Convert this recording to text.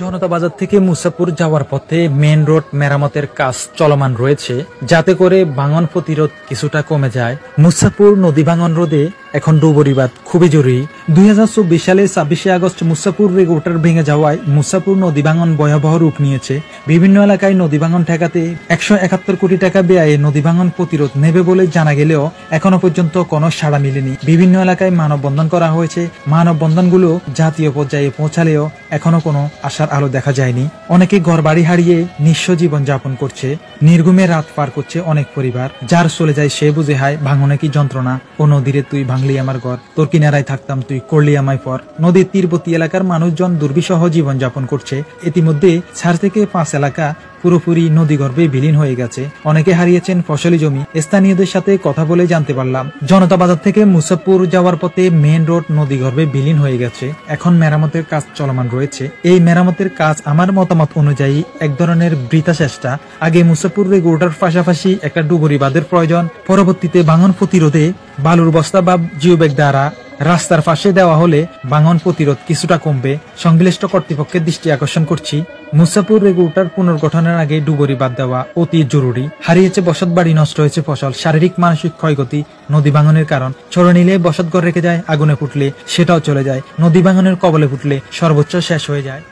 জনতা বাজার থেকে মুসাপুর যাওয়ার পথে মেন রোড মেরামতের কাজ চলমান রয়েছে, যাতে করে ভাঙন প্রতিরোধ কিছুটা কমে যায়। মুসাপুর নদী ভাঙন রোধে এখন ডুবরিবাদ খুবই জরুরি। 2024 সালে 26 আগস্ট মুসাপুর রেগুলেটর ভেঙে যাওয়ায় মুসাপুর নদী ভাঙন ভয়াবহ রূপ নিয়েছে। বিভিন্ন এলাকায় নদী ভাঙন ঠেকাতে 171 কোটি টাকা ব্যয়ে নদী ভাঙন প্রতিরোধ নেবে বলে জানা গেলেও এখনো পর্যন্ত কোনো সাড়া মিলেনি। বিভিন্ন এলাকায় মানববন্ধন করা হয়েছে। মানববন্ধনগুলো জাতীয় পর্যায়ে পৌঁছালেও এখনো কোনো আশার আলো দেখা যায়নি। অনেকে ঘরবাড়ি হারিয়ে নিঃস্ব জীবন যাপন করছে। নির্ঘুমে রাত পার করছে অনেক পরিবার। যার চলে যায় সে বুঝে হায় ভাঙনে কি যন্ত্রণা। ও নদীরে তুই ভাঙলি আমার ঘর, তোর কিনারায় থাকতাম তুই করলি আমায় পর। নদীর তীরবর্তী এলাকার মানুষজন দুর্বিষহ জীবন যাপন করছে। ইতিমধ্যে 4 থেকে 5 এলাকা পুরোপুরি নদীগর্ভে বিলীন হয়ে গেছে। অনেকে হারিয়েছেন ফসলি জমি। স্থানীয়দের সাথে কথা বলে জানতে পারলাম, জনতা বাজার থেকে মুসাপুর যাওয়ার পথে মেন রোড নদীগর্ভে বিলীন হয়ে গেছে। এখন মেরামতের কাজ চলমান রয়েছে। এই মেরামতের কাজ আমার মতামত অনুযায়ী এক ধরনের বৃথা চেষ্টা। আগে মুসাপুর রেগুলেটর পাশাপাশি একটা ডুবুরি বাঁধের প্রয়োজন। পরবর্তীতে ভাঙন প্রতিরোধে বালুর বস্তা বা জিওব্যাগ দ্বারা রাস্তার পাশে দেওয়া হলে ভাঙন প্রতিরোধ কিছুটা কমবে। সংশ্লিষ্ট কর্তৃপক্ষের দৃষ্টি আকর্ষণ করছি, মুসাপুর রেগুলেটর পুনর্গঠনের আগে ডুবুরি বাদ দেওয়া অতি জরুরি। হারিয়েছে বসত বাড়ি, নষ্ট হয়েছে ফসল, শারীরিক মানসিক ক্ষয়ক্ষতি নদী ভাঙনের কারণ। ছোড়ে নিলে বসত ঘর রেখে যায়, আগুনে ফুটলে সেটাও চলে যায়। নদী ভাঙনের কবলে ফুটলে সর্বোচ্চ শেষ হয়ে যায়।